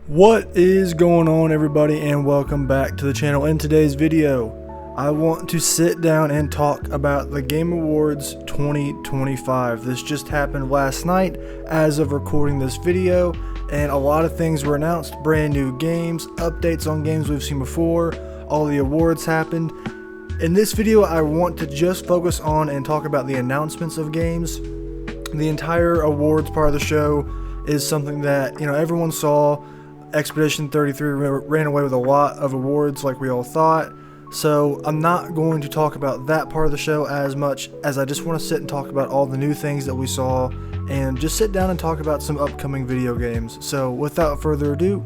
What is going on, everybody, and welcome back to the channel. In today's video, I want to sit down and talk about the Game Awards 2025. This just happened last night as of recording this video, and a lot of things were announced. Brand new games, updates on games we've seen before, all the awards happened. In this video, I want to just focus on and talk about the announcements of games. The entire awards part of the show is something that, everyone saw. Expedition 33 ran away with a lot of awards like we all thought, so I'm not going to talk about that part of the show as much as I just want to sit and talk about all the new things that we saw and just sit down and talk about some upcoming video games. So without further ado,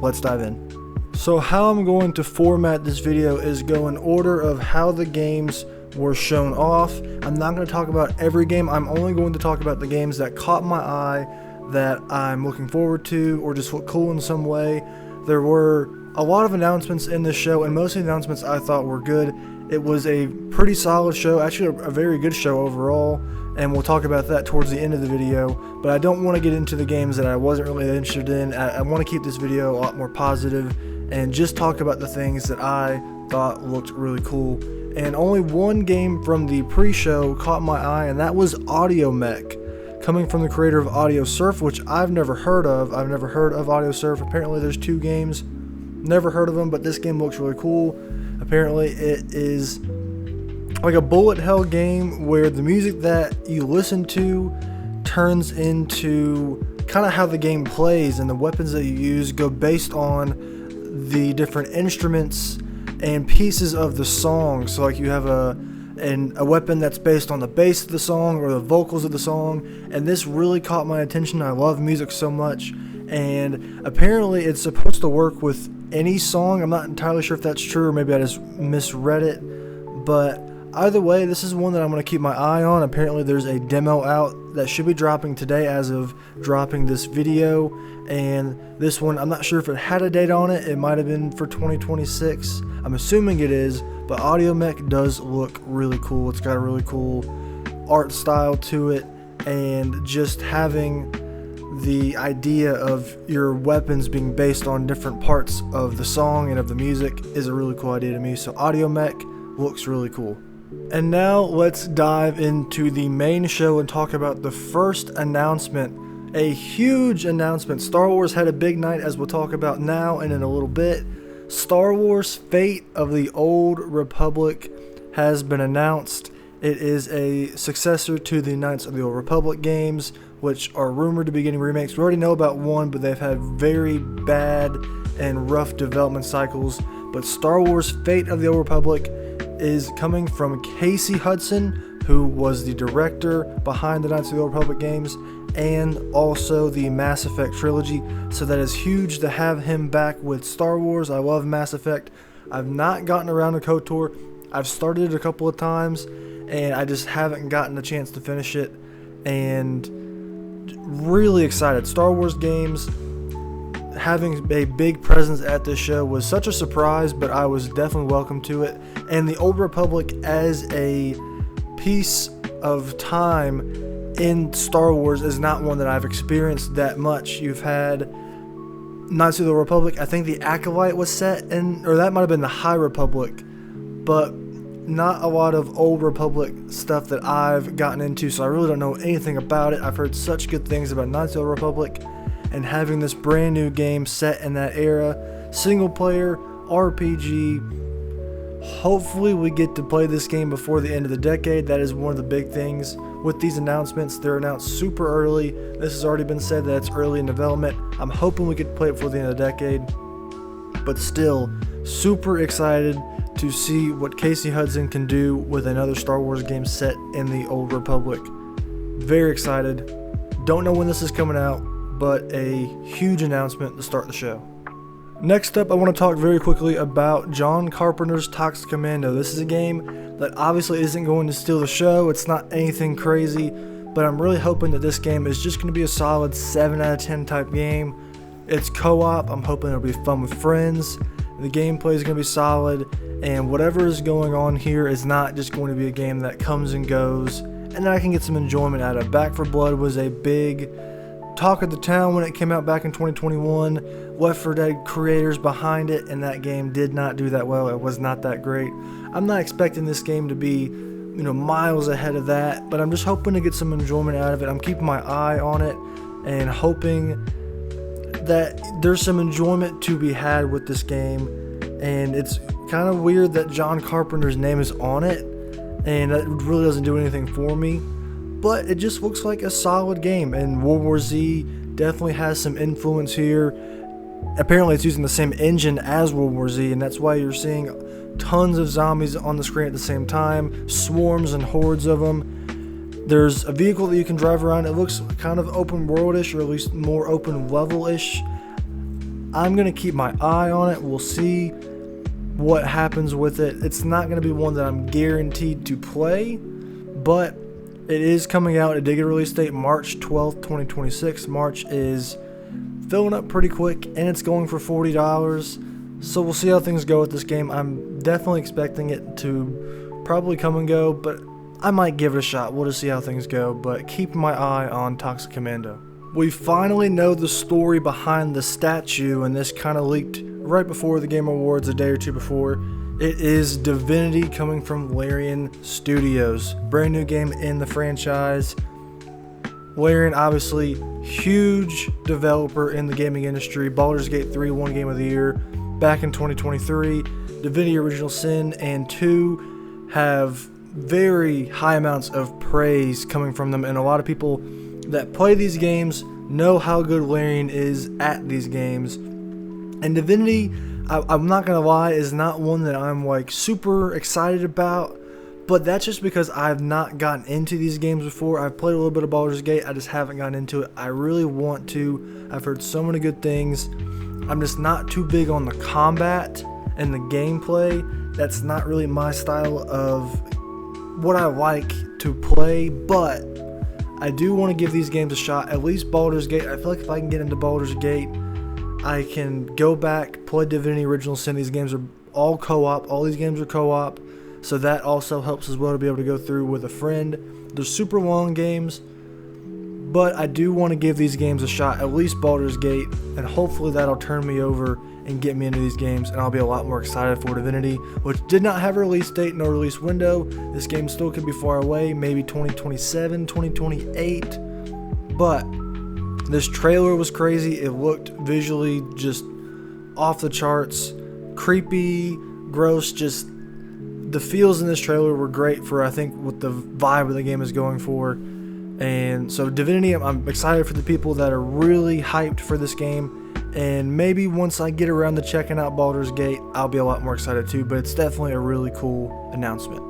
let's dive in. So how I'm going to format this video is go in order of how the games were shown off. I'm not going to talk about every game. I'm only going to talk about the games that caught my eye, that I'm looking forward to, or just look cool in some way. There were a lot of announcements in this show, and most of the announcements I thought were good. It was a pretty solid show, actually a very good show overall, and we'll talk about that towards the end of the video. But I don't want to get into the games that I wasn't really interested in. I want to keep this video a lot more positive and just talk about the things that I thought looked really cool. And only one game from the pre-show caught my eye, and that was Audiomech, coming from the creator of Audiosurf, which I've never heard of. I've never heard of Audiosurf. Apparently there's two games. Never heard of them, but this game looks really cool. Apparently it is like a bullet hell game where the music that you listen to turns into kind of how the game plays, and the weapons that you use go based on the different instruments and pieces of the song. So like you have a weapon that's based on the bass of the song or the vocals of the song, and this really caught my attention. I love music so much, and apparently it's supposed to work with any song. I'm not entirely sure if that's true, or maybe I just misread it, but either way, this is one that I'm going to keep my eye on. Apparently there's a demo out that should be dropping today as of dropping this video, and this one, I'm not sure if it had a date on it. It might have been for 2026. I'm assuming it is, but Audiomech does look really cool. It's got a really cool art style to it, and just having the idea of your weapons being based on different parts of the song and of the music is a really cool idea to me. So Audiomech looks really cool. And now let's dive into the main show and talk about the first announcement, a huge announcement. Star Wars had a big night, as we'll talk about now and in a little bit. Star Wars Fate of the Old Republic has been announced. It is a successor to the Knights of the Old Republic games, which are rumored to be getting remakes. We already know about one, but they've had very bad and rough development cycles. But Star Wars Fate of the Old Republic is coming from Casey Hudson, who was the director behind the Knights of the Old Republic games and also the Mass Effect trilogy. So that is huge to have him back with Star Wars. I love Mass Effect. I've not gotten around to KOTOR. I've started it a couple of times, and I just haven't gotten a chance to finish it. And really excited. Star Wars games having a big presence at this show was such a surprise, but I was definitely welcome to it. And the Old Republic as a piece of time in Star Wars is not one that I've experienced that much. You've had Knights of the Republic. I think the Acolyte was set in, or that might have been the High Republic, but not a lot of Old Republic stuff that I've gotten into, so I really don't know anything about it. I've heard such good things about Knights of the Republic, and having this brand new game set in that era, single player, RPG. Hopefully we get to play this game before the end of the decade. That is one of the big things with these announcements. They're announced super early. This has already been said that it's early in development. I'm hoping we get to play it before the end of the decade, but still super excited to see what Casey Hudson can do with another Star Wars game set in the Old Republic. Very excited. Don't know when this is coming out, but a huge announcement to start the show. Next up, I want to talk very quickly about John Carpenter's Toxic Commando. This is a game that obviously isn't going to steal the show. It's not anything crazy, but I'm really hoping that this game is just going to be a solid 7 out of 10 type game. It's co-op. I'm hoping it'll be fun with friends. The gameplay is going to be solid, and whatever is going on here is not just going to be a game that comes and goes and that I can get some enjoyment out of. Back 4 Blood was a big talk of the town when it came out back in 2021. Left 4 Dead creators behind it, and that game did not do that well. It was not that great. I'm not expecting this game to be, miles ahead of that, but I'm just hoping to get some enjoyment out of it. I'm keeping my eye on it and hoping that there's some enjoyment to be had with this game. And it's kind of weird that John Carpenter's name is on it, and that really doesn't do anything for me, but it just looks like a solid game. And World War Z definitely has some influence here. Apparently it's using the same engine as World War Z, and that's why you're seeing tons of zombies on the screen at the same time, swarms and hordes of them. There's a vehicle that you can drive around. It looks kind of open world-ish, or at least more open level-ish. I'm going to keep my eye on it. We'll see what happens with it. It's not going to be one that I'm guaranteed to play, but it is coming out. It did get a release date March 12th, 2026. March is filling up pretty quick, and it's going for $40. So we'll see how things go with this game. I'm definitely expecting it to probably come and go, but I might give it a shot. We'll just see how things go, but keep my eye on Toxic Commando. We finally know the story behind the statue, and this kind of leaked right before the Game Awards, a day or two before. It is Divinity, coming from Larian Studios. Brand new game in the franchise. Larian, obviously, huge developer in the gaming industry. Baldur's Gate 3 won Game of the Year back in 2023. Divinity Original Sin and 2 have very high amounts of praise coming from them, and a lot of people that play these games know how good Larian is at these games. And Divinity, I'm not gonna lie, is not one that I'm like super excited about, but that's just because I've not gotten into these games before. I've played a little bit of Baldur's Gate, I just haven't gotten into it. I really want to. I've heard so many good things. I'm just not too big on the combat and the gameplay. That's not really my style of what I like to play, but I do want to give these games a shot. At least Baldur's Gate. I feel like if I can get into Baldur's Gate, I can go back, play Divinity Original Sin. These games are all co-op. All these games are co-op, so that also helps as well to be able to go through with a friend. They're super long games, but I do want to give these games a shot, at least Baldur's Gate, and hopefully that'll turn me over and get me into these games, and I'll be a lot more excited for Divinity, which did not have a release date, no release window. This game still could be far away, maybe 2027, 2028, but this trailer was crazy. It looked visually just off the charts, creepy, gross. Just the feels in this trailer were great for, I think, what the vibe of the game is going for. And so Divinity, I'm excited for the people that are really hyped for this game. And maybe once I get around to checking out Baldur's Gate, I'll be a lot more excited too. But it's definitely a really cool announcement.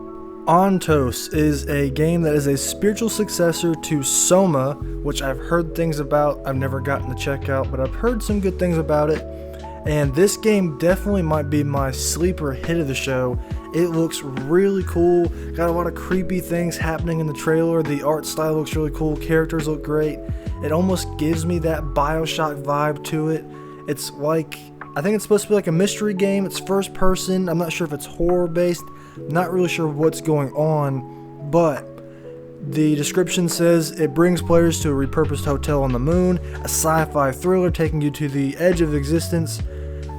Ontos is a game that is a spiritual successor to Soma, which I've heard things about. I've never gotten to check out, but I've heard some good things about it. And this game definitely might be my sleeper hit of the show. It looks really cool. Got a lot of creepy things happening in the trailer. The art style looks really cool. Characters look great. It almost gives me that BioShock vibe to it. It's like, I think it's supposed to be like a mystery game. It's first person. I'm not sure if it's horror based. Not really sure what's going on, but the description says it brings players to a repurposed hotel on the moon, a sci-fi thriller taking you to the edge of existence,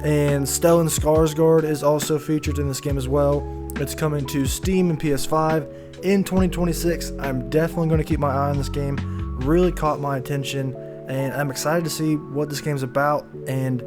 and Stellan Skarsgård is also featured in this game as well. It's coming to Steam and PS5 in 2026. I'm definitely going to keep my eye on this game. Really caught my attention, and I'm excited to see what this game's about, and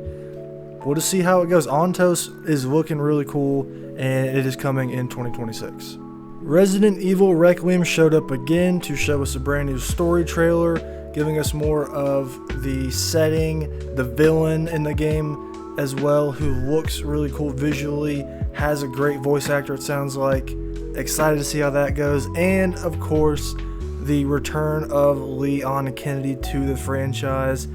we'll just see how it goes. Ontos is looking really cool, and it is coming in 2026. Resident Evil Requiem showed up again to show us a brand new story trailer, giving us more of the setting, the villain in the game as well, who looks really cool visually, has a great voice actor it sounds like. Excited to see how that goes, and of course the return of Leon Kennedy to the franchise.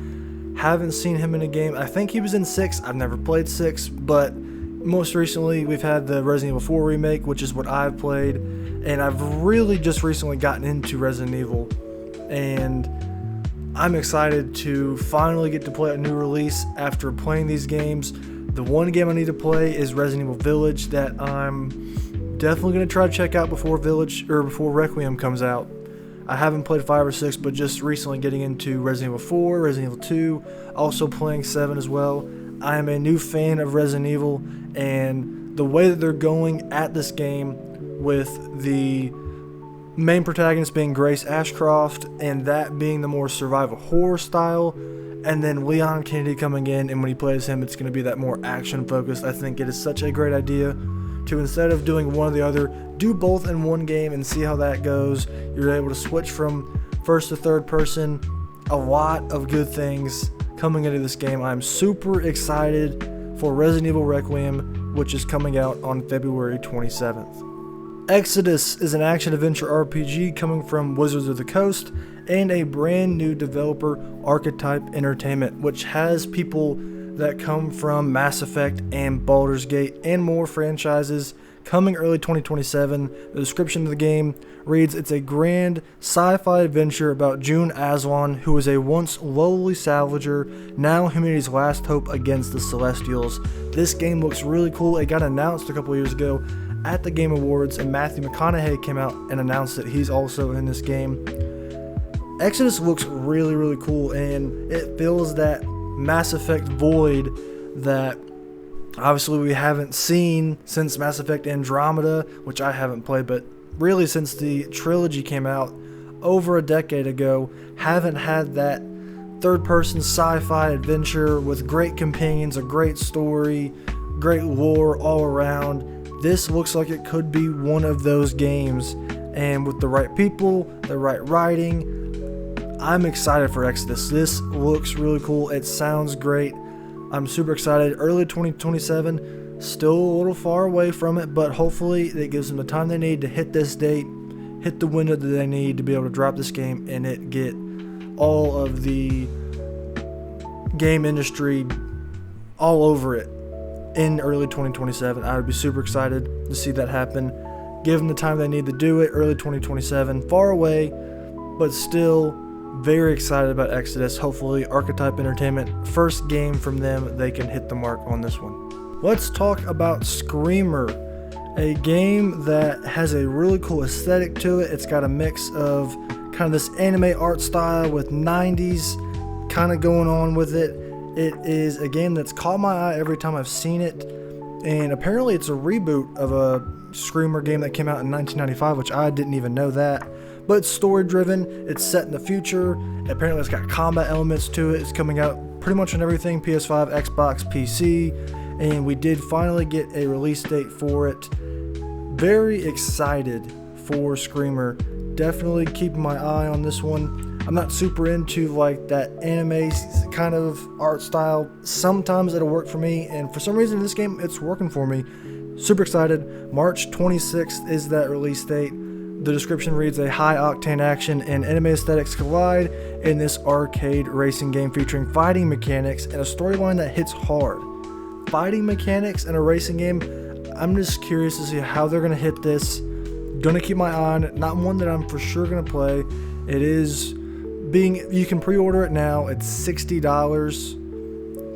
Haven't seen him in a game. I think he was in 6. I've never played 6, but most recently we've had the Resident Evil 4 remake, which is what I've played, and I've really just recently gotten into Resident Evil, and I'm excited to finally get to play a new release after playing these games. The one game I need to play is Resident Evil Village, that I'm definitely going to try to check out before Requiem comes out. I haven't played 5 or 6, but just recently getting into Resident Evil 4, Resident Evil 2, also playing 7 as well. I am a new fan of Resident Evil, and the way that they're going at this game with the main protagonist being Grace Ashcroft, and that being the more survival horror style, and then Leon Kennedy coming in, and when he plays him, it's going to be that more action focused. I think it is such a great idea to, instead of doing one or the other, do both in one game and see how that goes. You're able to switch from first to third person. A lot of good things coming into this game. I'm super excited for Resident Evil Requiem, which is coming out on February 27th. Exodus is an action-adventure RPG coming from Wizards of the Coast and a brand new developer, Archetype Entertainment, which has people that come from Mass Effect and Baldur's Gate and more franchises, coming early 2027. The description of the game reads, "It's a grand sci-fi adventure about June Aslan, who is a once lowly salvager, now humanity's last hope against the Celestials." This game looks really cool. It got announced a couple years ago at the Game Awards, and Matthew McConaughey came out and announced that he's also in this game. Exodus looks really, really cool, and it fills that Mass Effect void that obviously we haven't seen since Mass Effect Andromeda, which I haven't played, but really since the trilogy came out over a decade ago, haven't had that third-person sci-fi adventure with great companions, a great story, great lore all around. This looks like it could be one of those games, and with the right people, the right writing, I'm excited for Exodus. This looks really cool. It sounds great. I'm super excited. Early 2027, still a little far away from it, but hopefully it gives them the time they need to hit this date, hit the window that they need to be able to drop this game and it get all of the game industry all over it in early 2027. I would be super excited to see that happen. Give them the time they need to do it. Early 2027, far away, but still very excited about Exodus. Hopefully Archetype Entertainment, first game from them, they can hit the mark on this one. Let's talk about Screamer, a game that has a really cool aesthetic to it. It's got a mix of kind of this anime art style with 90s kind of going on with it. It is a game that's caught my eye every time I've seen it, and apparently it's a reboot of a Screamer game that came out in 1995, which I didn't even know that. But it's story driven, it's set in the future, apparently it's got combat elements to it. It's coming out pretty much on everything, PS5, Xbox, PC, and we did finally get a release date for it. Very excited for Screamer. Definitely keeping my eye on this one. I'm not super into like that anime kind of art style. Sometimes it'll work for me, and for some reason in this game it's working for me. Super excited. March 26th is that release date. The description reads, "A high-octane action and anime aesthetics collide in this arcade racing game featuring fighting mechanics and a storyline that hits hard." Fighting mechanics in a racing game, I'm just curious to see how they're going to hit this. Going to keep my eye on it. Not one that I'm for sure going to play. It is being, you can pre-order it now. It's $60.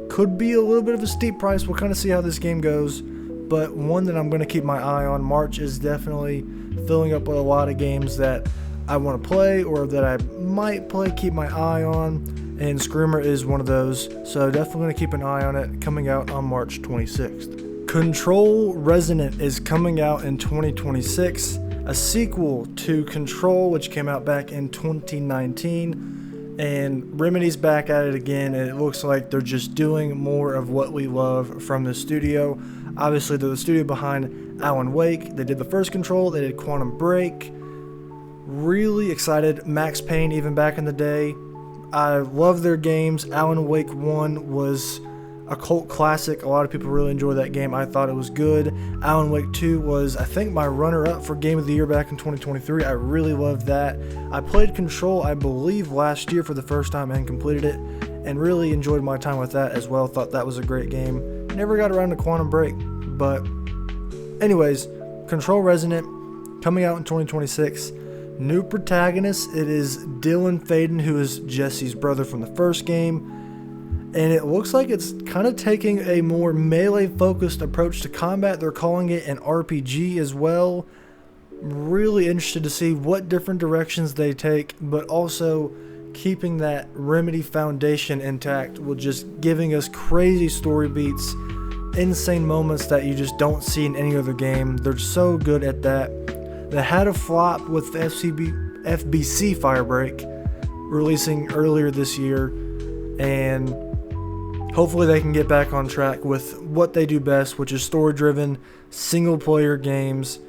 Could be a little bit of a steep price. We'll kind of see how this game goes, but one that I'm going to keep my eye on. March is definitely filling up with a lot of games that I want to play or that I might play, keep my eye on, and Screamer is one of those, so definitely going to keep an eye on it, coming out on March 26th. Control Resonant is coming out in 2026, a sequel to Control, which came out back in 2019, and Remedy's back at it again, and it looks like they're just doing more of what we love from the studio. Obviously, they're the studio behind Alan Wake. They did the first Control, they did Quantum Break. Really excited. Max Payne, even back in the day. I love their games. Alan Wake 1 was a cult classic. A lot of people really enjoyed that game. I thought it was good. Alan Wake 2 was, I think, my runner-up for Game of the Year back in 2023. I really loved that. I played Control, I believe, last year for the first time and completed it, and really enjoyed my time with that as well. Thought that was a great game. Never got around to Quantum Break, but anyways, Control Resonant coming out in 2026. New protagonist, it is Dylan Faden, who is Jesse's brother from the first game, and it looks like it's kind of taking a more melee focused approach to combat. They're calling it an RPG as well. really interested to see what different directions they take, but also keeping that Remedy foundation intact with just giving us crazy story beats, insane moments that you just don't see in any other game. They're so good at that. They had a flop with the FBC Firebreak releasing earlier this year, and hopefully they can get back on track with what they do best, which is story-driven, single-player games.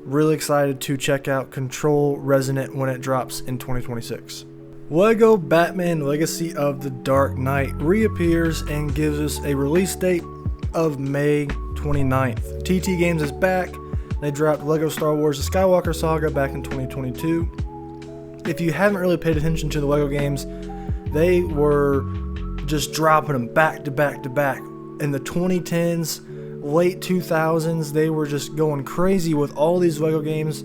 Really excited to check out Control Resonant when it drops in 2026. LEGO Batman Legacy of the Dark Knight reappears and gives us a release date of May 29th. TT Games is back. They dropped LEGO Star Wars The Skywalker Saga back in 2022. If you haven't really paid attention to the LEGO games, they were just dropping them back to back to back. In the 2010s, late 2000s, they were just going crazy with all these LEGO games.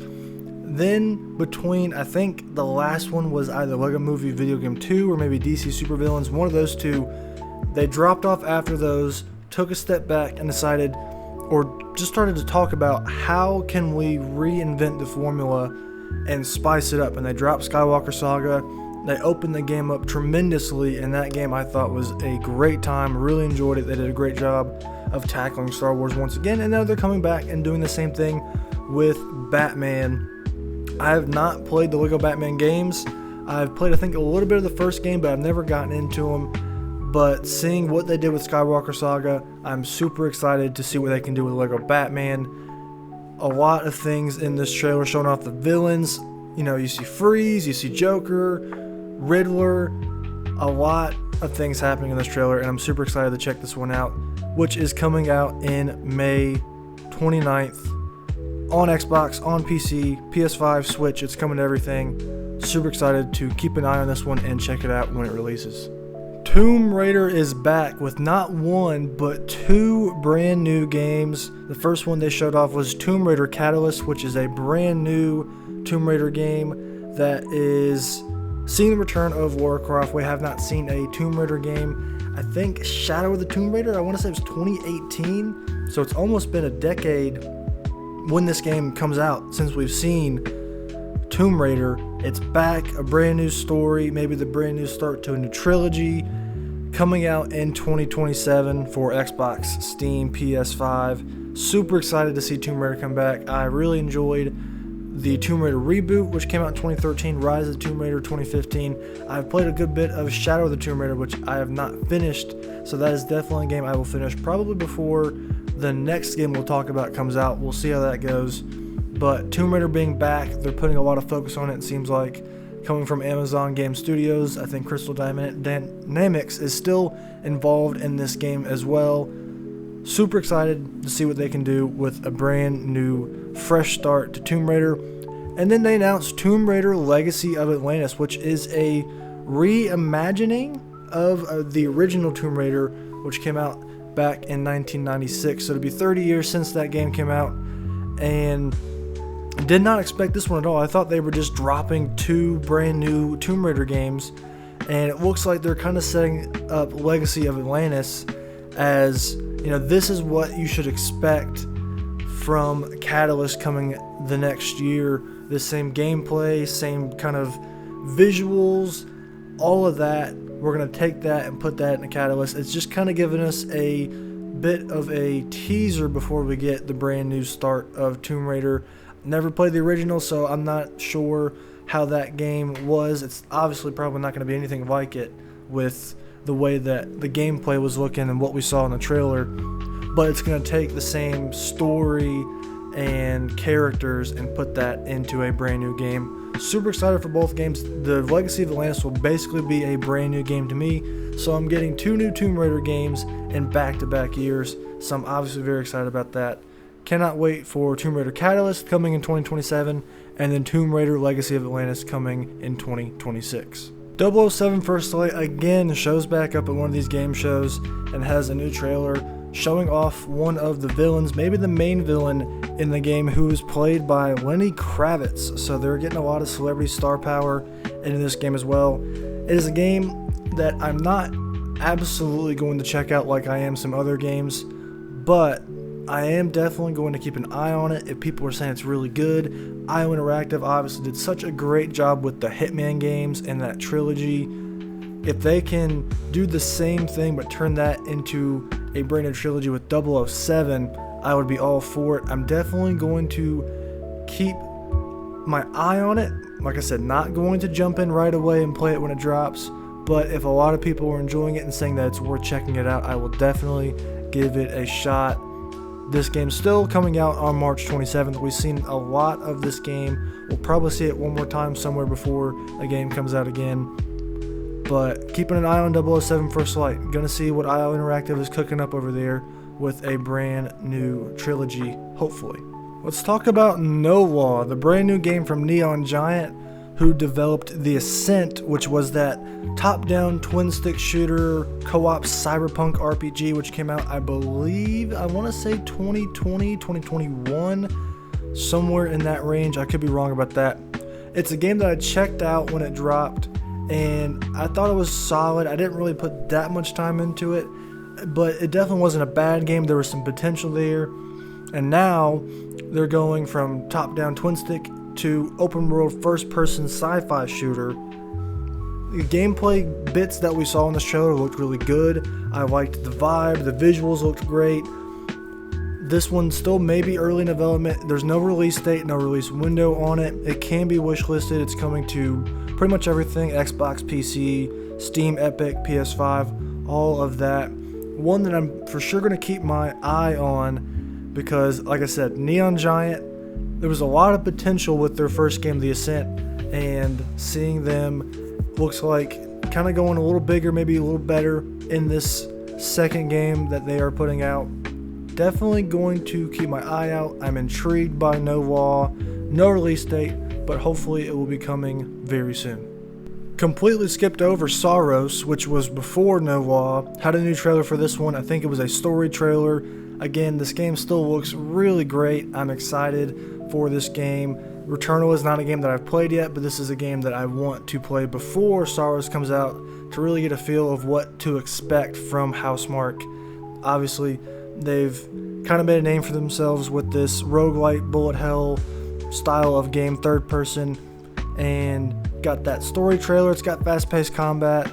Then between, I think the last one was either LEGO Movie Video Game 2 or maybe DC Supervillains, one of those two, they dropped off after those, took a step back and decided, or just started to talk about how can we reinvent the formula and spice it up. And they dropped Skywalker Saga. They opened the game up tremendously, and that game I thought was a great time. Really enjoyed it. They did a great job of tackling Star Wars once again, and now they're coming back and doing the same thing with Batman. I have not played the LEGO Batman games. I've played, I think, a little bit of the first game, but I've never gotten into them. But seeing what they did with Skywalker Saga, I'm super excited to see what they can do with LEGO Batman. A lot of things in this trailer showing off the villains. You know, you see Freeze, you see Joker, Riddler, a lot of things happening in this trailer, and I'm super excited to check this one out, which is coming out in May 29th on Xbox, on PC, PS5, Switch. It's coming to everything. Super excited to keep an eye on this one and check it out when it releases. Tomb Raider is back with not one, but two brand new games. The first one they showed off was Tomb Raider Catalyst, which is a brand new Tomb Raider game that is seeing the return of Lara Croft. We have not seen a Tomb Raider game. I think Shadow of the Tomb Raider, I want to say it was 2018. So it's almost been a decade when this game comes out since we've seen Tomb Raider. It's back, a brand new story, maybe the brand new start to a new trilogy, coming out in 2027 for Xbox, Steam, PS5. Super excited to see Tomb Raider come back. I really enjoyed the Tomb Raider reboot, which came out in 2013, Rise of the Tomb Raider 2015. I've played a good bit of Shadow of the Tomb Raider, which I have not finished, so that is definitely a game I will finish probably before the next game we'll talk about comes out. We'll see how that goes. But Tomb Raider being back, they're putting a lot of focus on it, it seems like, coming from Amazon Game Studios. I think Crystal Dynamics is still involved in this game as well. Super excited to see what they can do with a brand new, fresh start to Tomb Raider. And then they announced Tomb Raider Legacy of Atlantis, which is a reimagining of the original Tomb Raider, which came out back in 1996. So it'll be 30 years since that game came out, and did not expect this one at all. I thought they were just dropping two brand new Tomb Raider games, and it looks like they're kind of setting up Legacy of Atlantis as, you know, this is what you should expect from Catalyst coming the next year. The same gameplay, same kind of visuals, all of that. We're going to take that and put that in the Catalyst. It's just kind of giving us a bit of a teaser before we get the brand new start of Tomb Raider. Never played the original, so I'm not sure how that game was. It's obviously probably not going to be anything like it with the way that the gameplay was looking and what we saw in the trailer. But it's going to take the same story and characters and put that into a brand new game. Super excited for both games. The Legacy of Atlantis will basically be a brand new game to me, so I'm getting two new Tomb Raider games in back-to-back years, so I'm obviously very excited about that. Cannot wait for Tomb Raider Catalyst coming in 2027, and then Tomb Raider Legacy of Atlantis coming in 2026. 007 First Light again shows back up at one of these game shows and has a new trailer showing off one of the villains, maybe the main villain in the game, who is played by Lenny Kravitz. So they're getting a lot of celebrity star power into this game as well. It is a game that I'm not absolutely going to check out like I am some other games, but I am definitely going to keep an eye on it if people are saying it's really good. IO Interactive obviously did such a great job with the Hitman games and that trilogy. If they can do the same thing but turn that into a brand new trilogy with 007, I would be all for it. I'm definitely going to keep my eye on it. Like I said, not going to jump in right away and play it when it drops, but if a lot of people are enjoying it and saying that it's worth checking it out, I will definitely give it a shot. This game's still coming out on March 27th. We've seen a lot of this game. We'll probably see it one more time somewhere before a game comes out again. But keeping an eye on 007 First Light. Gonna see what IO Interactive is cooking up over there with a brand new trilogy, hopefully. Let's talk about No Law, the brand new game from Neon Giant, who developed The Ascent, which was that top-down twin-stick shooter co-op cyberpunk RPG, which came out, I believe, I want to say 2020, 2021, somewhere in that range. I could be wrong about that. It's a game that I checked out when it dropped, and I thought it was solid. I didn't really put that much time into it, but it definitely wasn't a bad game. There was some potential there, and now they're going from top-down twin-stick to open-world first-person sci-fi shooter. The gameplay bits that we saw in this trailer looked really good. I liked the vibe, the visuals looked great. This one still may be early in development. There's no release date, no release window on it. It can be wishlisted. It's coming to pretty much everything: Xbox, PC, Steam, Epic, PS5, all of that. One that I'm for sure going to keep my eye on because, like I said, Neon Giant, there was a lot of potential with their first game, The Ascent, and seeing them looks like kind of going a little bigger, maybe a little better in this second game that they are putting out. Definitely going to keep my eye out. I'm intrigued by No Law. No release date, but hopefully it will be coming very soon. Completely skipped over Saros, which was before No Law. Had a new trailer for this one. I think it was a story trailer. Again, this game still looks really great. I'm excited for this game. Returnal is not a game that I've played yet, but this is a game that I want to play before Saros comes out to really get a feel of what to expect from Housemarque. Obviously, they've kind of made a name for themselves with this roguelite bullet hell style of game, third person, and got that story trailer. It's got fast-paced combat,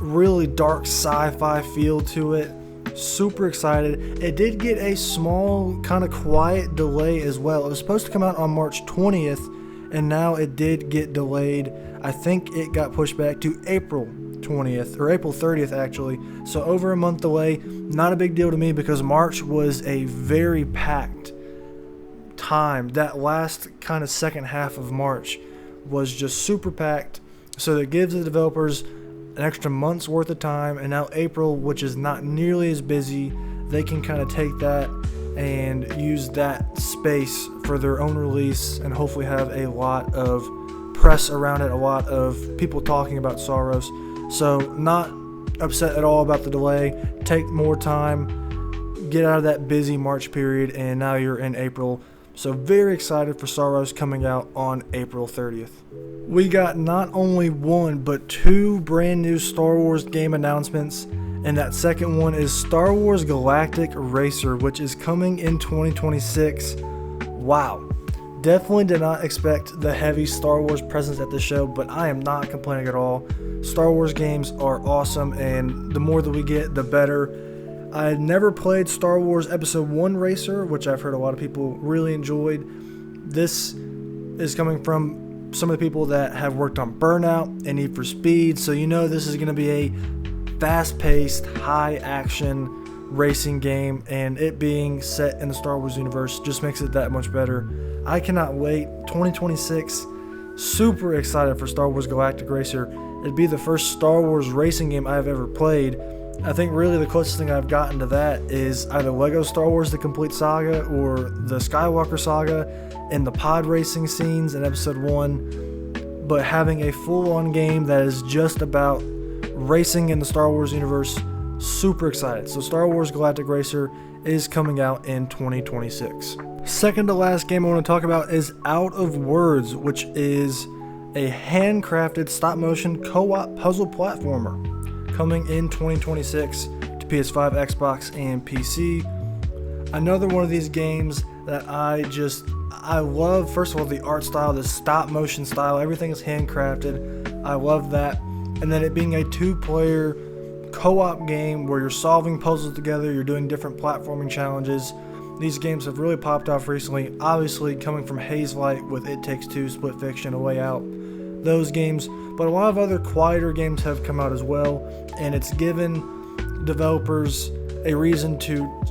really dark sci-fi feel to it. Super excited. It did get a small kind of quiet delay as well. It was supposed to come out on March 20th, and now it did get delayed. I think it got pushed back to April 20th, or April 30th actually. So over a month delay. Not a big deal to me because March was a very packed time. That last kind of second half of March was just super packed. So that gives the developers an extra month's worth of time, and now April, which is not nearly as busy, they can kind of take that and use that space for their own release and hopefully have a lot of press around it, a lot of people talking about Saros. So not upset at all about the delay. Take more time, get out of that busy March period, and now you're in April. So very excited for Saros coming out on April 30th. We got not only one, but two brand new Star Wars game announcements, and that second one is Star Wars Galactic Racer, which is coming in 2026. Wow. Definitely did not expect the heavy Star Wars presence at the show, but I am not complaining at all. Star Wars games are awesome, and the more that we get, the better. I had never played Star Wars Episode 1 Racer, which I've heard a lot of people really enjoyed. This is coming from some of the people that have worked on Burnout and Need for Speed, so you know this is going to be a fast-paced, high-action racing game, and it being set in the Star Wars universe just makes it that much better. I cannot wait. 2026, super excited for Star Wars Galactic Racer. It'd be the first Star Wars racing game I've ever played. I think really the closest thing I've gotten to that is either LEGO Star Wars The Complete Saga or the Skywalker Saga and the pod racing scenes in Episode 1. But having a full-on game that is just about racing in the Star Wars universe, super excited. So Star Wars Galactic Racer is coming out in 2026. Second to last game I want to talk about is Out of Words, which is a handcrafted stop-motion co-op puzzle platformer coming in 2026 to PS5, Xbox, and PC. Another one of these games that I love. First of all, the art style, the stop motion style, everything is handcrafted. I love that. And then it being a 2-player co-op game where you're solving puzzles together, you're doing different platforming challenges. These games have really popped off recently, obviously coming from Hazelight with It Takes Two, Split Fiction, A Way Out, those games. But a lot of other quieter games have come out as well, and it's given developers a reason to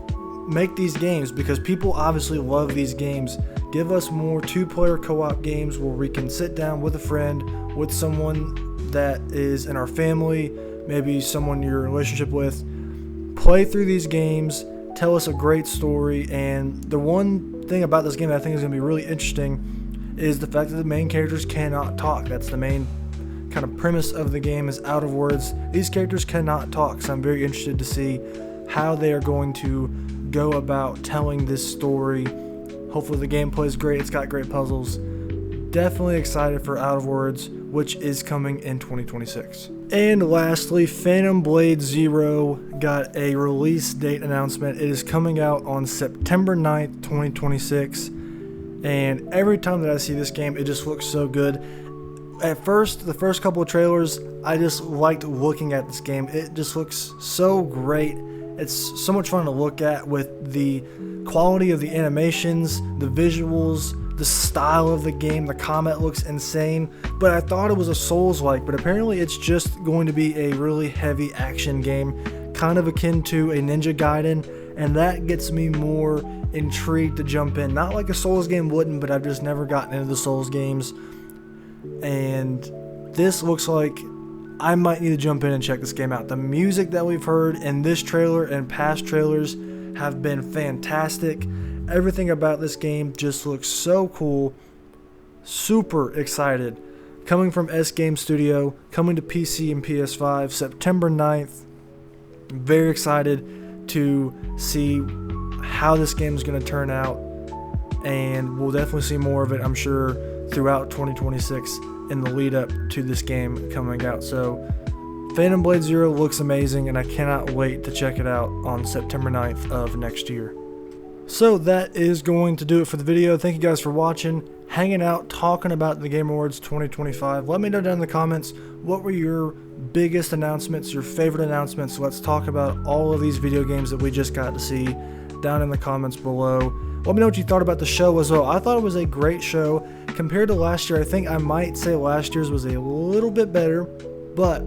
make these games because people obviously love these games. Give us more 2-player co-op games where we can sit down with a friend, with someone that is in our family, maybe someone you're in a relationship with, play through these games, tell us a great story. And the one thing about this game that I think is going to be really interesting is the fact that the main characters cannot talk. That's the main kind of premise of the game, is Out of Words. These characters cannot talk, so I'm very interested to see how they are going to go about telling this story. Hopefully the gameplay is great. It's got great puzzles. Definitely excited for Out of Words, which is coming in 2026. And lastly, Phantom Blade Zero got a release date announcement. It is coming out on September 9th, 2026. And every time that I see this game, it just looks so good. At first, the first couple of trailers, I just liked looking at this game. It just looks so great. It's so much fun to look at with the quality of the animations, the visuals, the style of the game. The combat looks insane, but I thought it was a Souls-like, but apparently it's just going to be a really heavy action game, kind of akin to a Ninja Gaiden, and that gets me more intrigued to jump in. Not like a Souls game wouldn't, but I've just never gotten into the Souls games, and this looks like I might need to jump in and check this game out. The music that we've heard in this trailer and past trailers have been fantastic. Everything about this game just looks so cool. Super excited. Coming from S Game Studio, coming to PC and PS5 September 9th. Very excited to see how this game is going to turn out, and we'll definitely see more of it, I'm sure, throughout 2026 in the lead up to this game coming out. So Phantom Blade Zero looks amazing, and I cannot wait to check it out on September 9th of next year. So that is going to do it for the video. Thank you guys for watching, hanging out, talking about the Game Awards 2025. Let me know down in the comments, what were your biggest announcements, your favorite announcements. Let's talk about all of these video games that we just got to see down in the comments below. Let me know what you thought about the show as well. I thought it was a great show. Compared to last year, I think I might say last year's was a little bit better, but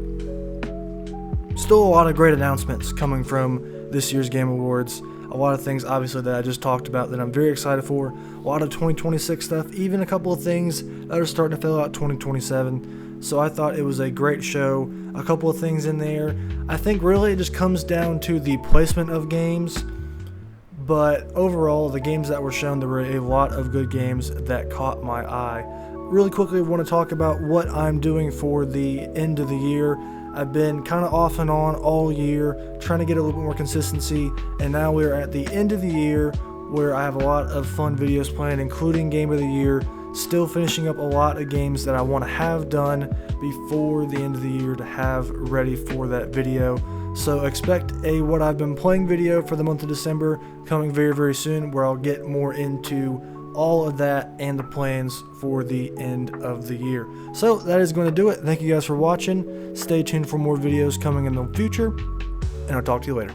still a lot of great announcements coming from this year's Game Awards. A lot of things, obviously, that I just talked about that I'm very excited for. A lot of 2026 stuff, even a couple of things that are starting to fill out 2027. So I thought it was a great show. A couple of things in there. I think really it just comes down to the placement of games. But overall, the games that were shown, there were a lot of good games that caught my eye. Really quickly, I want to talk about what I'm doing for the end of the year. I've been kind of off and on all year, trying to get a little bit more consistency, and now we're at the end of the year where I have a lot of fun videos planned, including Game of the Year. Still finishing up a lot of games that I want to have done before the end of the year to have ready for that video. So expect a what I've been playing video for the month of December coming very, very soon, where I'll get more into all of that and the plans for the end of the year. So that is going to do it. Thank you guys for watching. Stay tuned for more videos coming in the future, and I'll talk to you later.